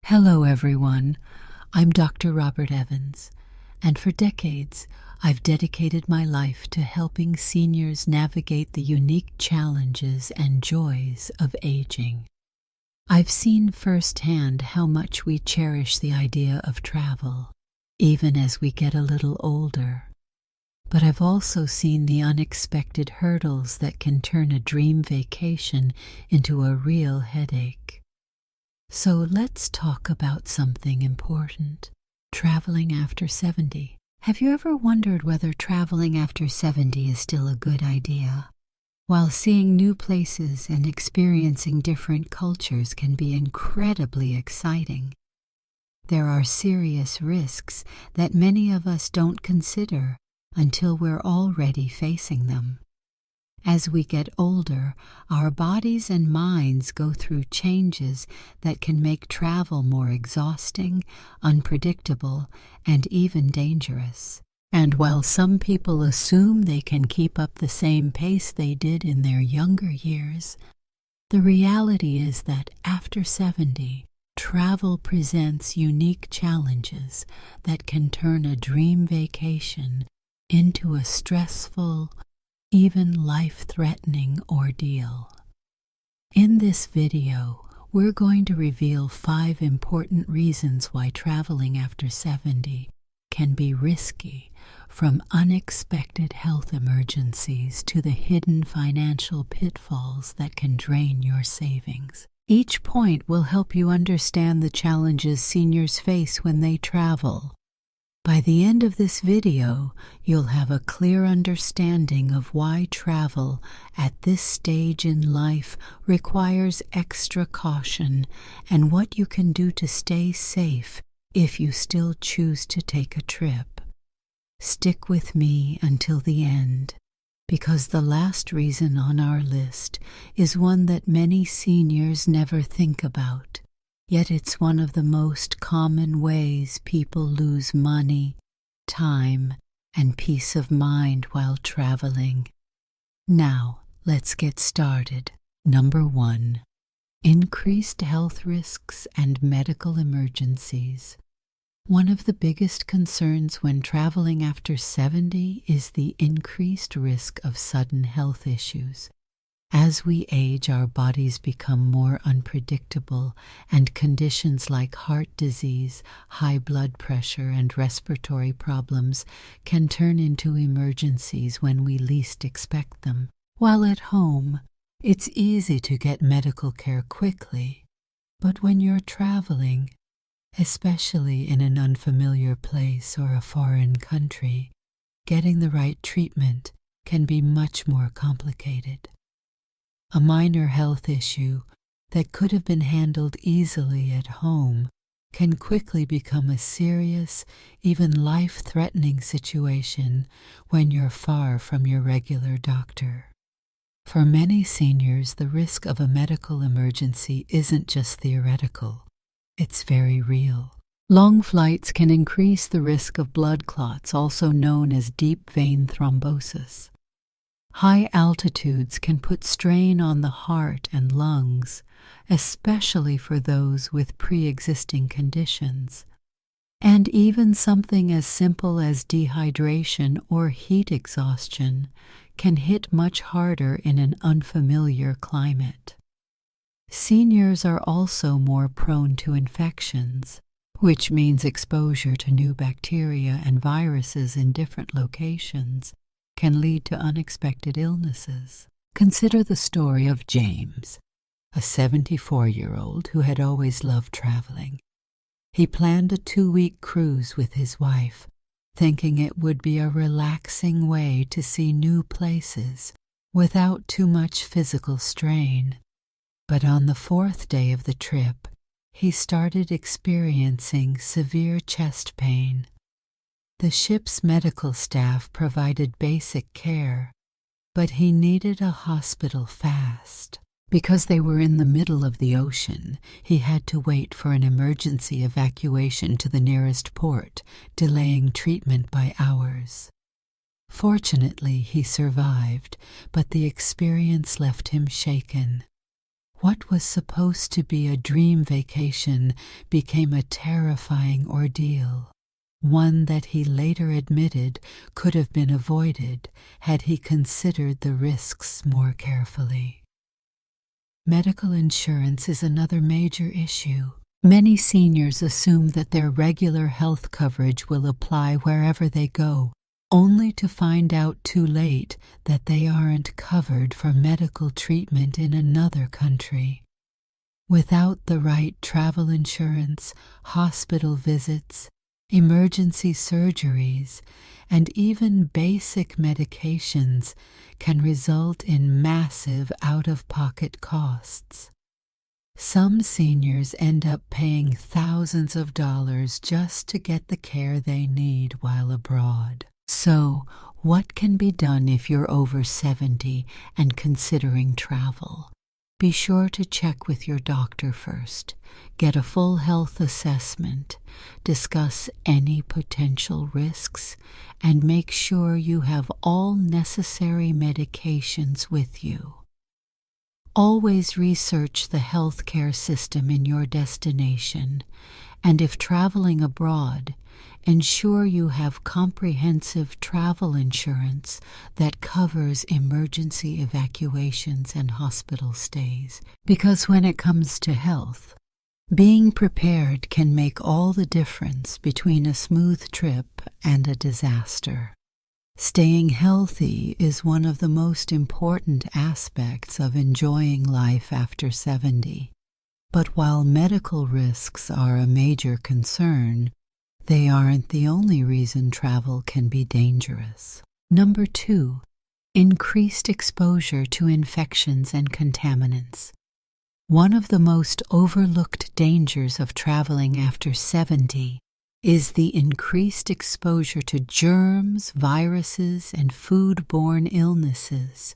Hello, everyone. I'm Dr. Robert Evans, and for decades, I've dedicated my life to helping seniors navigate the unique challenges and joys of aging. I've seen firsthand how much we cherish the idea of travel, even as we get a little older. But I've also seen the unexpected hurdles that can turn a dream vacation into a real headache. So let's talk about something important: traveling after 70. Have you ever wondered whether traveling after 70 is still a good idea? While seeing new places and experiencing different cultures can be incredibly exciting, there are serious risks that many of us don't consider until we're already facing them. As we get older, our bodies and minds go through changes that can make travel more exhausting, unpredictable, and even dangerous. And while some people assume they can keep up the same pace they did in their younger years, the reality is that after 70, travel presents unique challenges that can turn a dream vacation into a stressful, even life-threatening ordeal. In this video, we're going to reveal 5 important reasons why traveling after 70 can be risky, from unexpected health emergencies to the hidden financial pitfalls that can drain your savings. Each point will help you understand the challenges seniors face when they travel. By the end of this video, you'll have a clear understanding of why travel at this stage in life requires extra caution and what you can do to stay safe if you still choose to take a trip. Stick with me until the end, because the last reason on our list is one that many seniors never think about. Yet it's one of the most common ways people lose money, time, and peace of mind while traveling. Now, let's get started. Number 1. Increased health risks and medical emergencies. One of the biggest concerns when traveling after 70 is the increased risk of sudden health issues. As we age, our bodies become more unpredictable, and conditions like heart disease, high blood pressure, and respiratory problems can turn into emergencies when we least expect them. While at home, it's easy to get medical care quickly, but when you're traveling, especially in an unfamiliar place or a foreign country, getting the right treatment can be much more complicated. A minor health issue that could have been handled easily at home can quickly become a serious, even life-threatening situation when you're far from your regular doctor. For many seniors, the risk of a medical emergency isn't just theoretical, it's very real. Long flights can increase the risk of blood clots, also known as deep vein thrombosis. High altitudes can put strain on the heart and lungs, especially for those with pre-existing conditions. And even something as simple as dehydration or heat exhaustion can hit much harder in an unfamiliar climate. Seniors are also more prone to infections, which means exposure to new bacteria and viruses in different locations can lead to unexpected illnesses. Consider the story of James, a 74-year-old who had always loved traveling. He planned a 2-week cruise with his wife, thinking it would be a relaxing way to see new places without too much physical strain. But on the 4th day of the trip, he started experiencing severe chest pain. The ship's medical staff provided basic care, but he needed a hospital fast. Because they were in the middle of the ocean, he had to wait for an emergency evacuation to the nearest port, delaying treatment by hours. Fortunately, he survived, but the experience left him shaken. What was supposed to be a dream vacation became a terrifying ordeal, one that he later admitted could have been avoided had he considered the risks more carefully. Medical insurance is another major issue. Many seniors assume that their regular health coverage will apply wherever they go, only to find out too late that they aren't covered for medical treatment in another country. Without the right travel insurance, hospital visits, emergency surgeries, and even basic medications can result in massive out-of-pocket costs. Some seniors end up paying thousands of dollars just to get the care they need while abroad. So, what can be done if you're over 70 and considering travel? Be sure to check with your doctor first, get a full health assessment, discuss any potential risks, and make sure you have all necessary medications with you. Always research the healthcare system in your destination, and if traveling abroad, ensure you have comprehensive travel insurance that covers emergency evacuations and hospital stays. Because when it comes to health, being prepared can make all the difference between a smooth trip and a disaster. Staying healthy is one of the most important aspects of enjoying life after 70. But while medical risks are a major concern, they aren't the only reason travel can be dangerous. Number 2, increased exposure to infections and contaminants. One of the most overlooked dangers of traveling after 70 is the increased exposure to germs, viruses, and foodborne illnesses.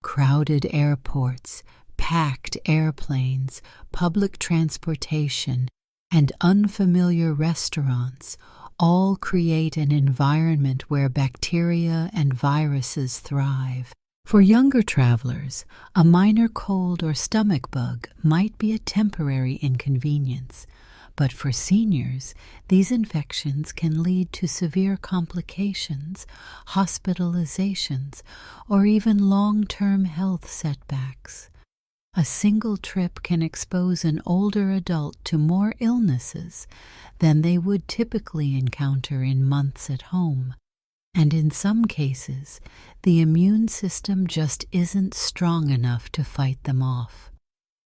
Crowded airports, packed airplanes, public transportation, and unfamiliar restaurants all create an environment where bacteria and viruses thrive. For younger travelers, a minor cold or stomach bug might be a temporary inconvenience, but for seniors, these infections can lead to severe complications, hospitalizations, or even long-term health setbacks. A single trip can expose an older adult to more illnesses than they would typically encounter in months at home. And in some cases, the immune system just isn't strong enough to fight them off.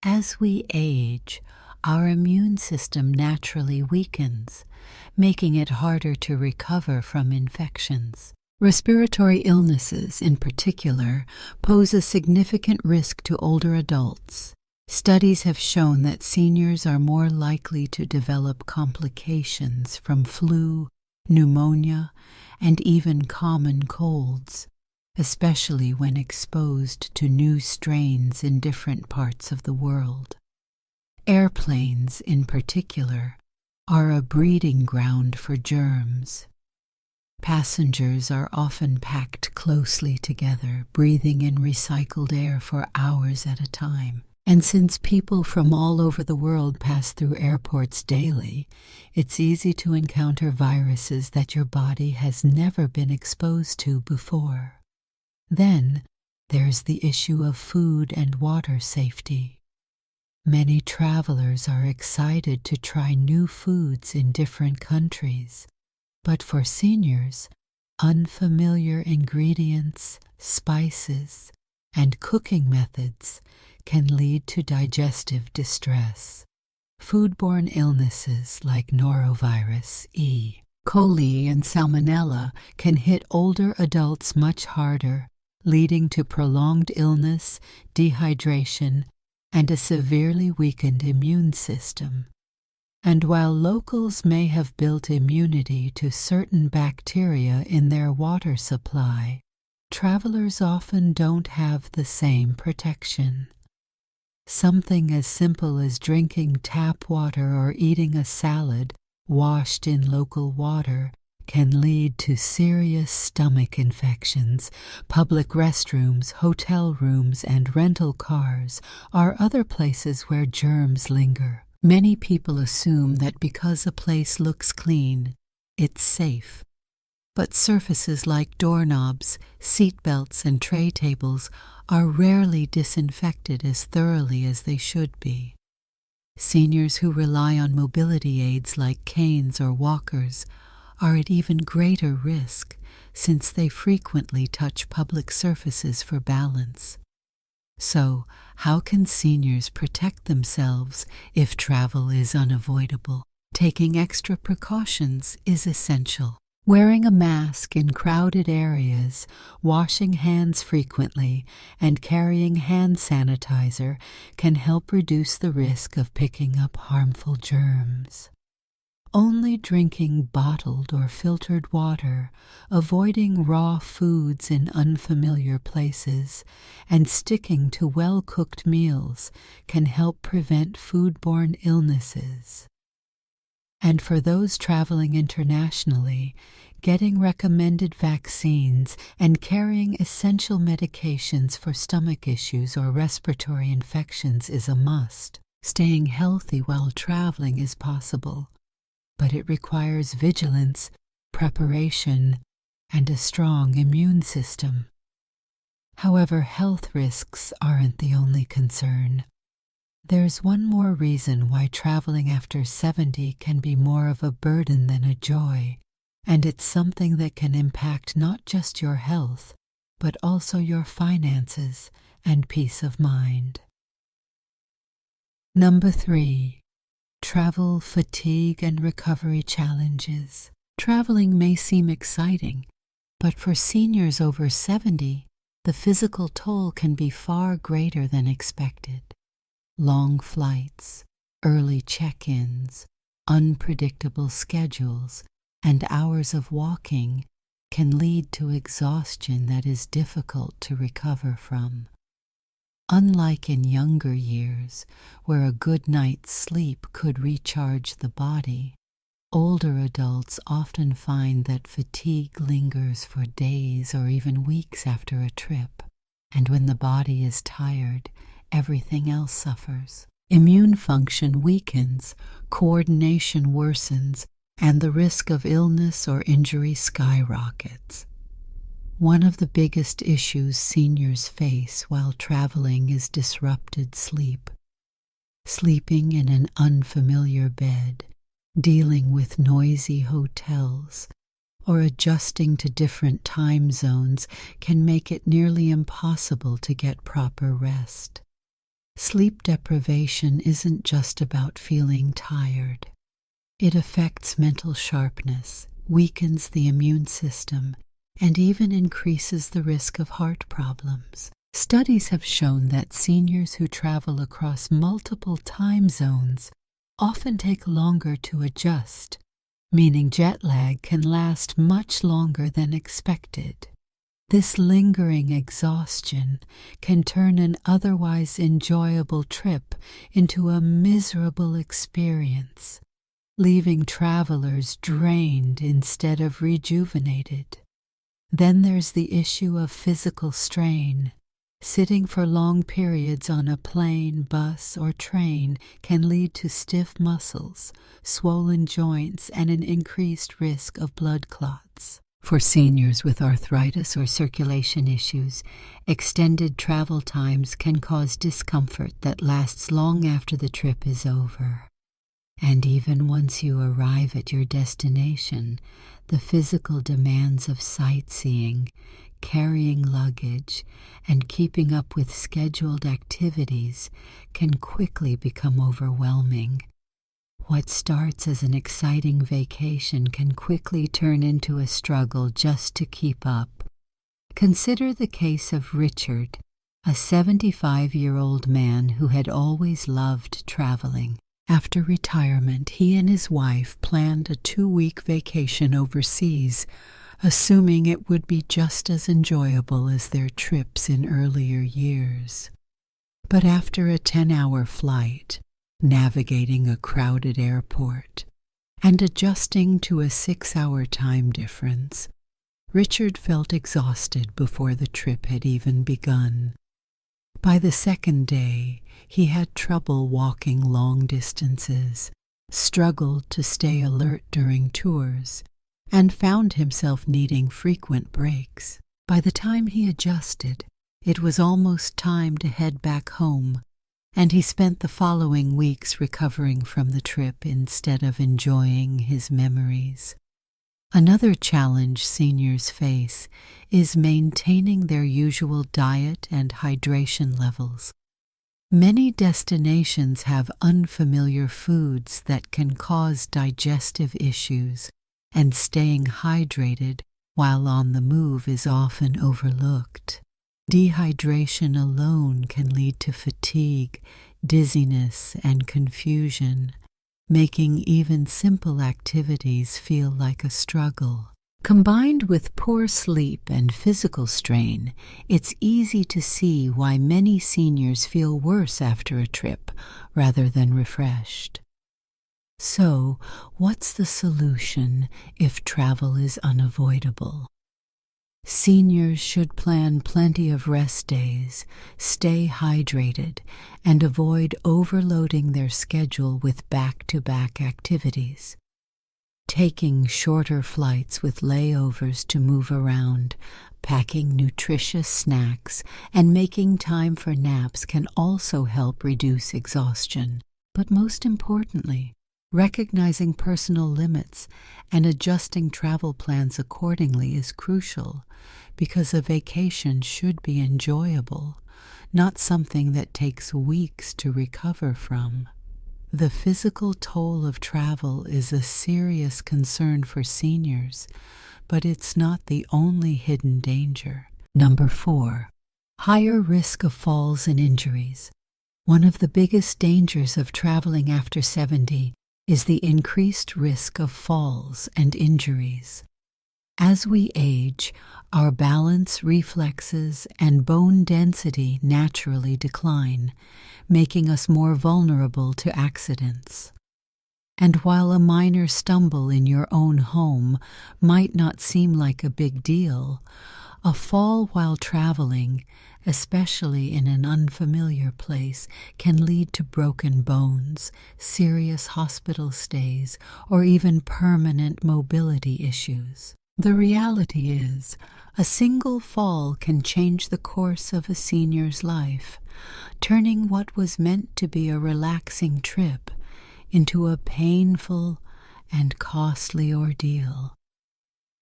As we age, our immune system naturally weakens, making it harder to recover from infections. Respiratory illnesses, in particular, pose a significant risk to older adults. Studies have shown that seniors are more likely to develop complications from flu, pneumonia, and even common colds, especially when exposed to new strains in different parts of the world. Airplanes, in particular, are a breeding ground for germs. Passengers are often packed closely together, breathing in recycled air for hours at a time. And since people from all over the world pass through airports daily, it's easy to encounter viruses that your body has never been exposed to before. Then, there's the issue of food and water safety. Many travelers are excited to try new foods in different countries, but for seniors, unfamiliar ingredients, spices, and cooking methods can lead to digestive distress. Foodborne illnesses like norovirus, E. coli, and salmonella can hit older adults much harder, leading to prolonged illness, dehydration, and a severely weakened immune system. And while locals may have built immunity to certain bacteria in their water supply, travelers often don't have the same protection. Something as simple as drinking tap water or eating a salad washed in local water can lead to serious stomach infections. Public restrooms, hotel rooms, and rental cars are other places where germs linger. Many people assume that because a place looks clean, it's safe. But surfaces like doorknobs, seat belts, and tray tables are rarely disinfected as thoroughly as they should be. Seniors who rely on mobility aids like canes or walkers are at even greater risk, since they frequently touch public surfaces for balance. So, how can seniors protect themselves if travel is unavoidable? Taking extra precautions is essential. Wearing a mask in crowded areas, washing hands frequently, and carrying hand sanitizer can help reduce the risk of picking up harmful germs. Only drinking bottled or filtered water, avoiding raw foods in unfamiliar places, and sticking to well-cooked meals can help prevent foodborne illnesses. And for those traveling internationally, getting recommended vaccines and carrying essential medications for stomach issues or respiratory infections is a must. Staying healthy while traveling is possible, but it requires vigilance, preparation, and a strong immune system. However, health risks aren't the only concern. There's one more reason why traveling after 70 can be more of a burden than a joy, and it's something that can impact not just your health, but also your finances and peace of mind. Number 3. Travel fatigue and recovery challenges. Traveling may seem exciting, but for seniors over 70, the physical toll can be far greater than expected. Long flights, early check-ins, unpredictable schedules, and hours of walking can lead to exhaustion that is difficult to recover from. Unlike in younger years, where a good night's sleep could recharge the body, older adults often find that fatigue lingers for days or even weeks after a trip, and when the body is tired, everything else suffers. Immune function weakens, coordination worsens, and the risk of illness or injury skyrockets. One of the biggest issues seniors face while traveling is disrupted sleep. Sleeping in an unfamiliar bed, dealing with noisy hotels, or adjusting to different time zones can make it nearly impossible to get proper rest. Sleep deprivation isn't just about feeling tired. It affects mental sharpness, weakens the immune system, and even increases the risk of heart problems. Studies have shown that seniors who travel across multiple time zones often take longer to adjust, meaning jet lag can last much longer than expected. This lingering exhaustion can turn an otherwise enjoyable trip into a miserable experience, leaving travelers drained instead of rejuvenated. Then there's the issue of physical strain. Sitting for long periods on a plane, bus, or train can lead to stiff muscles, swollen joints, and an increased risk of blood clots. For seniors with arthritis or circulation issues, extended travel times can cause discomfort that lasts long after the trip is over. And even once you arrive at your destination, the physical demands of sightseeing, carrying luggage, and keeping up with scheduled activities can quickly become overwhelming. What starts as an exciting vacation can quickly turn into a struggle just to keep up. Consider the case of Richard, a 75-year-old man who had always loved traveling. After retirement, he and his wife planned a 2-week vacation overseas, assuming it would be just as enjoyable as their trips in earlier years. But after a 10-hour flight, navigating a crowded airport, and adjusting to a 6-hour time difference, Richard felt exhausted before the trip had even begun. By the second day, he had trouble walking long distances, struggled to stay alert during tours, and found himself needing frequent breaks. By the time he adjusted, it was almost time to head back home, and he spent the following weeks recovering from the trip instead of enjoying his memories. Another challenge seniors face is maintaining their usual diet and hydration levels. Many destinations have unfamiliar foods that can cause digestive issues, and staying hydrated while on the move is often overlooked. Dehydration alone can lead to fatigue, dizziness, and confusion, making even simple activities feel like a struggle. Combined with poor sleep and physical strain, it's easy to see why many seniors feel worse after a trip rather than refreshed. So, what's the solution if travel is unavoidable? Seniors should plan plenty of rest days, stay hydrated, and avoid overloading their schedule with back-to-back activities. Taking shorter flights with layovers to move around, packing nutritious snacks, and making time for naps can also help reduce exhaustion. But most importantly, recognizing personal limits and adjusting travel plans accordingly is crucial, because a vacation should be enjoyable, not something that takes weeks to recover from. The physical toll of travel is a serious concern for seniors, but it's not the only hidden danger. Number 4. Higher risk of falls and injuries. One of the biggest dangers of traveling after 70 is the increased risk of falls and injuries. As we age, our balance, reflexes, and bone density naturally decline, making us more vulnerable to accidents. And while a minor stumble in your own home might not seem like a big deal, a fall while traveling, especially in an unfamiliar place, can lead to broken bones, serious hospital stays, or even permanent mobility issues. The reality is, a single fall can change the course of a senior's life, turning what was meant to be a relaxing trip into a painful and costly ordeal.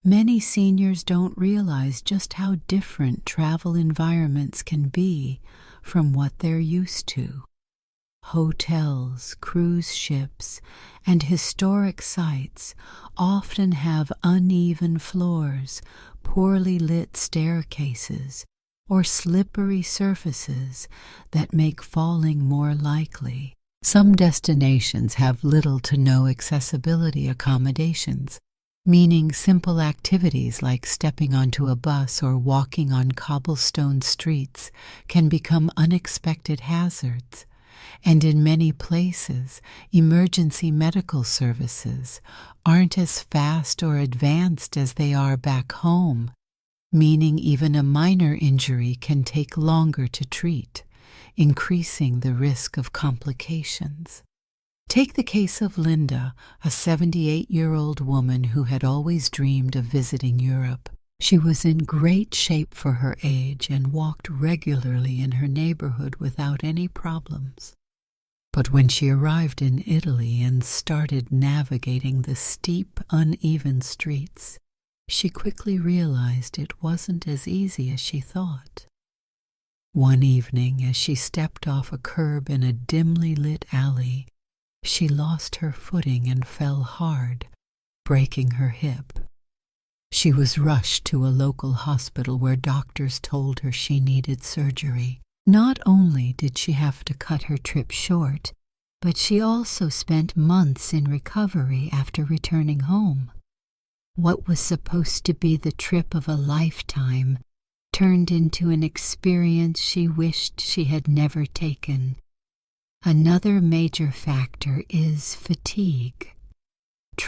Many seniors don't realize just how different travel environments can be from what they're used to. Hotels, cruise ships, and historic sites often have uneven floors, poorly lit staircases, or slippery surfaces that make falling more likely. Some destinations have little to no accessibility accommodations, meaning simple activities like stepping onto a bus or walking on cobblestone streets can become unexpected hazards. And in many places, emergency medical services aren't as fast or advanced as they are back home, meaning even a minor injury can take longer to treat, increasing the risk of complications. Take the case of Linda, a 78-year-old woman who had always dreamed of visiting Europe. She was in great shape for her age and walked regularly in her neighborhood without any problems. But when she arrived in Italy and started navigating the steep, uneven streets, she quickly realized it wasn't as easy as she thought. One evening, as she stepped off a curb in a dimly lit alley, she lost her footing and fell hard, breaking her hip. She was rushed to a local hospital where doctors told her she needed surgery. Not only did she have to cut her trip short, but she also spent months in recovery after returning home. What was supposed to be the trip of a lifetime turned into an experience she wished she had never taken. Another major factor is fatigue.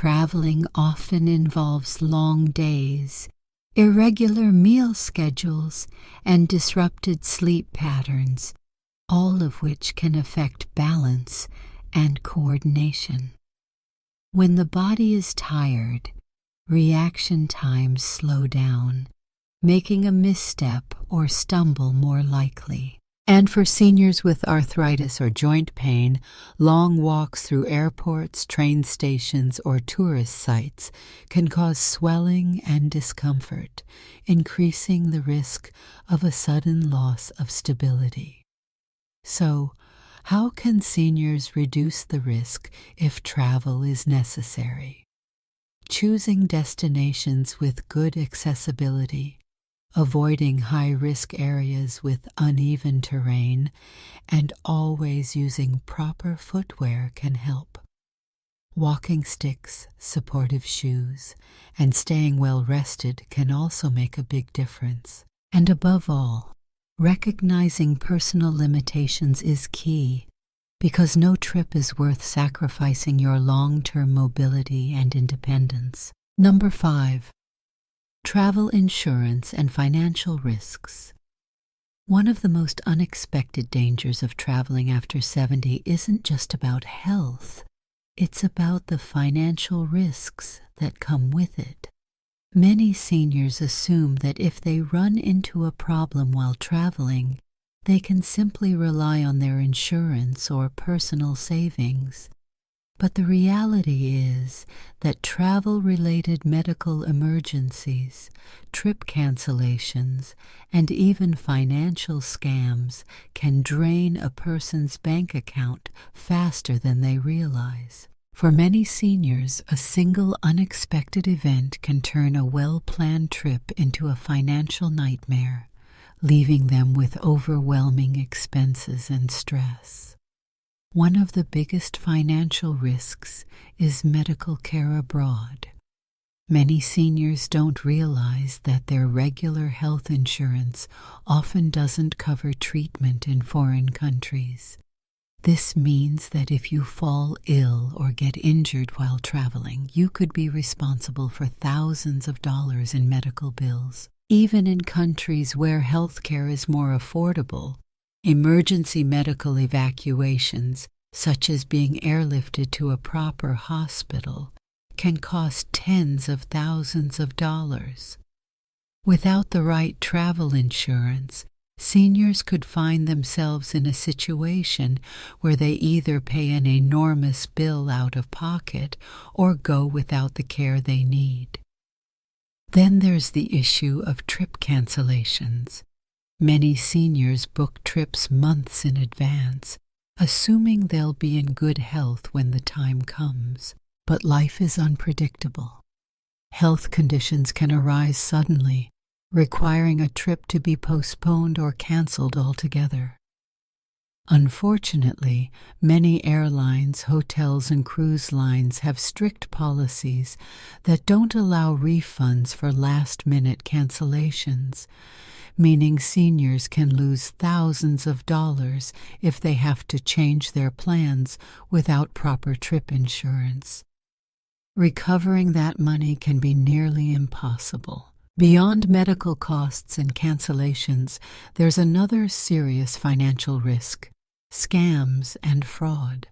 traveling often involves long days, irregular meal schedules, and disrupted sleep patterns, all of which can affect balance and coordination. When the body is tired, reaction times slow down, making a misstep or stumble more likely. And for seniors with arthritis or joint pain, long walks through airports, train stations, or tourist sites can cause swelling and discomfort, increasing the risk of a sudden loss of stability. So, how can seniors reduce the risk if travel is necessary? Choosing destinations with good accessibility, avoiding high-risk areas with uneven terrain, and always using proper footwear can help. Walking sticks, supportive shoes, and staying well rested can also make a big difference. And above all, recognizing personal limitations is key, because no trip is worth sacrificing your long-term mobility and independence. Number 5. Travel insurance and financial risks. One of the most unexpected dangers of traveling after 70 isn't just about health, it's about the financial risks that come with it. Many seniors assume that if they run into a problem while traveling, they can simply rely on their insurance or personal savings. But the reality is that travel-related medical emergencies, trip cancellations, and even financial scams can drain a person's bank account faster than they realize. For many seniors, a single unexpected event can turn a well-planned trip into a financial nightmare, leaving them with overwhelming expenses and stress. One of the biggest financial risks is medical care abroad. Many seniors don't realize that their regular health insurance often doesn't cover treatment in foreign countries. This means that if you fall ill or get injured while traveling, you could be responsible for thousands of dollars in medical bills. Even in countries where healthcare is more affordable, emergency medical evacuations, such as being airlifted to a proper hospital, can cost tens of thousands of dollars. Without the right travel insurance, seniors could find themselves in a situation where they either pay an enormous bill out of pocket or go without the care they need. Then there's the issue of trip cancellations. Many seniors book trips months in advance, assuming they'll be in good health when the time comes. But life is unpredictable. Health conditions can arise suddenly, requiring a trip to be postponed or canceled altogether. Unfortunately, many airlines, hotels, and cruise lines have strict policies that don't allow refunds for last-minute cancellations, meaning seniors can lose thousands of dollars if they have to change their plans without proper trip insurance. Recovering that money can be nearly impossible. Beyond medical costs and cancellations, there's another serious financial risk: scams and fraud.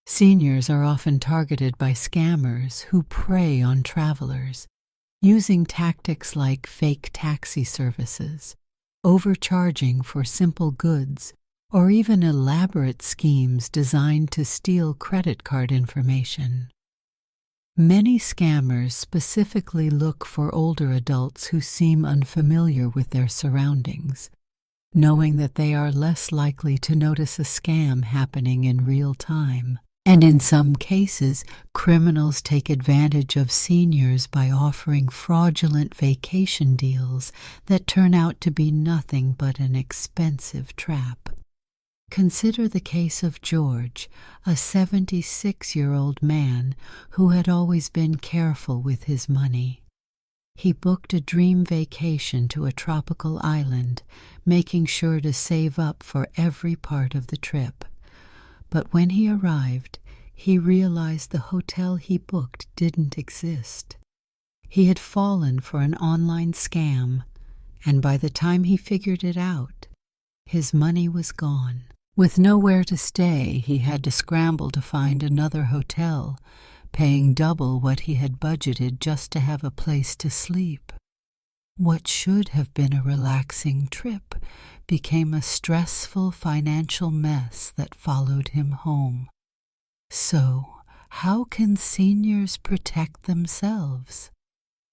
Seniors are often targeted by scammers who prey on travelers, using tactics like fake taxi services, overcharging for simple goods, or even elaborate schemes designed to steal credit card information. Many scammers specifically look for older adults who seem unfamiliar with their surroundings, knowing that they are less likely to notice a scam happening in real time. And in some cases, criminals take advantage of seniors by offering fraudulent vacation deals that turn out to be nothing but an expensive trap. Consider the case of George, a 76-year-old man who had always been careful with his money. He booked a dream vacation to a tropical island, making sure to save up for every part of the trip. But when he arrived, he realized the hotel he booked didn't exist. He had fallen for an online scam, and by the time he figured it out, his money was gone. With nowhere to stay, he had to scramble to find another hotel, paying double what he had budgeted just to have a place to sleep. What should have been a relaxing trip became a stressful financial mess that followed him home. So, how can seniors protect themselves?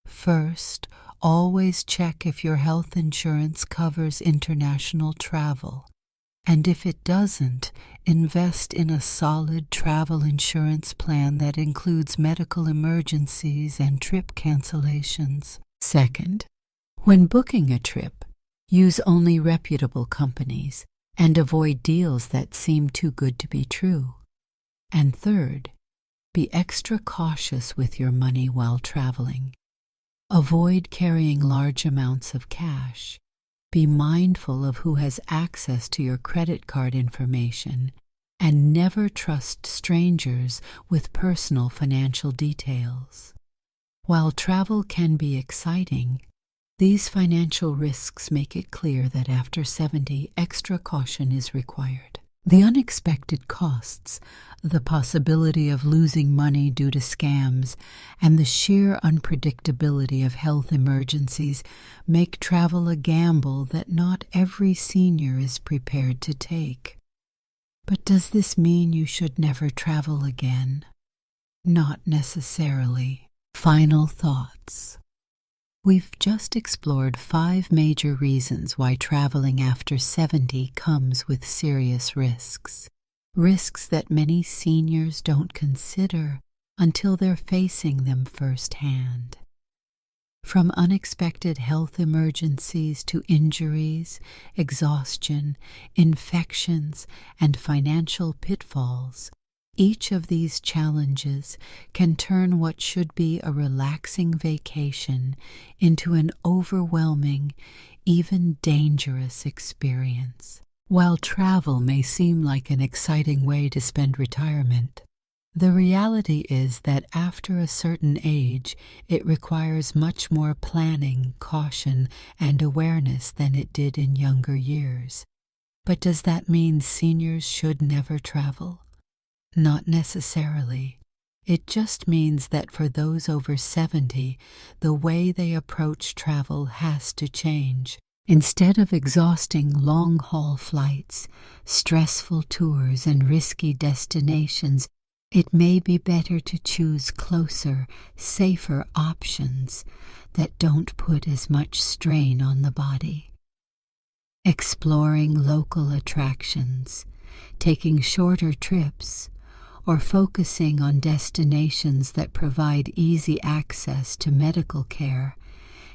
First, always check if your health insurance covers international travel. And if it doesn't, invest in a solid travel insurance plan that includes medical emergencies and trip cancellations. Second, when booking a trip, use only reputable companies and avoid deals that seem too good to be true. And third, be extra cautious with your money while traveling. Avoid carrying large amounts of cash. Be mindful of who has access to your credit card information, and never trust strangers with personal financial details. While travel can be exciting, these financial risks make it clear that after 70, extra caution is required. The unexpected costs, the possibility of losing money due to scams, and the sheer unpredictability of health emergencies make travel a gamble that not every senior is prepared to take. But does this mean you should never travel again? Not necessarily. Final thoughts. We've just explored 5 major reasons why traveling after 70 comes with serious risks. Risks that many seniors don't consider until they're facing them firsthand. From unexpected health emergencies to injuries, exhaustion, infections, and financial pitfalls, each of these challenges can turn what should be a relaxing vacation into an overwhelming, even dangerous experience. While travel may seem like an exciting way to spend retirement, the reality is that after a certain age, it requires much more planning, caution, and awareness than it did in younger years. But does that mean seniors should never travel? Not necessarily. It just means that for those over 70, the way they approach travel has to change. Instead of exhausting long-haul flights, stressful tours, and risky destinations, it may be better to choose closer, safer options that don't put as much strain on the body. Exploring local attractions, taking shorter trips, or focusing on destinations that provide easy access to medical care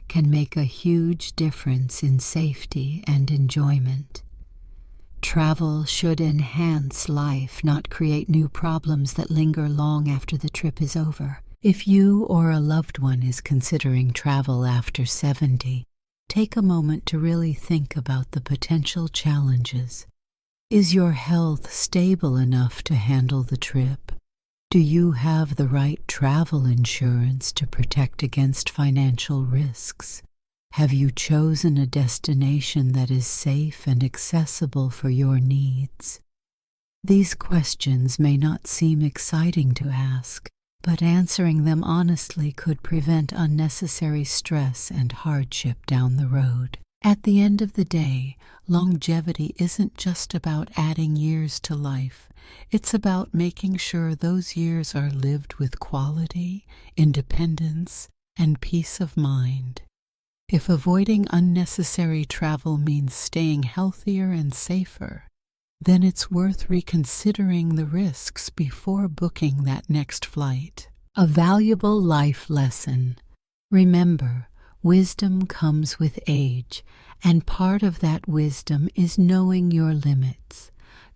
can make a huge difference in safety and enjoyment. Travel should enhance life, not create new problems that linger long after the trip is over. If you or a loved one is considering travel after 70, take a moment to really think about the potential challenges. Is your health stable enough to handle the trip? Do you have the right travel insurance to protect against financial risks? Have you chosen a destination that is safe and accessible for your needs? These questions may not seem exciting to ask, but answering them honestly could prevent unnecessary stress and hardship down the road. At the end of the day, longevity isn't just about adding years to life. It's about making sure those years are lived with quality, independence, and peace of mind. If avoiding unnecessary travel means staying healthier and safer, then it's worth reconsidering the risks before booking that next flight. A valuable life lesson. Remember, wisdom comes with age, and part of that wisdom is knowing your limits.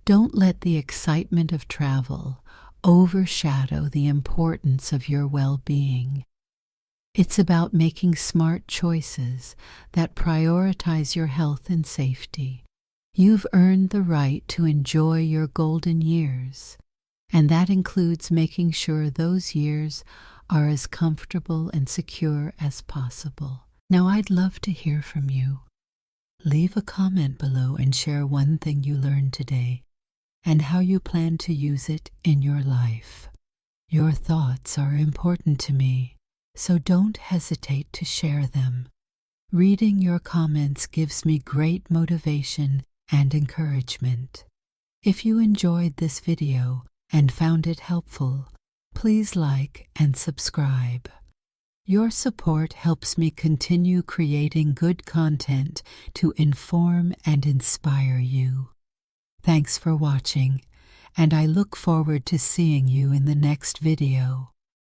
Don't let the excitement of travel overshadow the importance of your well-being. It's about making smart choices that prioritize your health and safety. You've earned the right to enjoy your golden years. And that includes making sure those years are as comfortable and secure as possible. Now, I'd love to hear from you. Leave a comment below and share one thing you learned today and how you plan to use it in your life. Your thoughts are important to me, so don't hesitate to share them. Reading your comments gives me great motivation and encouragement. If you enjoyed this video and found it helpful, please like and subscribe. Your support helps me continue creating good content to inform and inspire you. Thanks for watching, and I look forward to seeing you in the next video.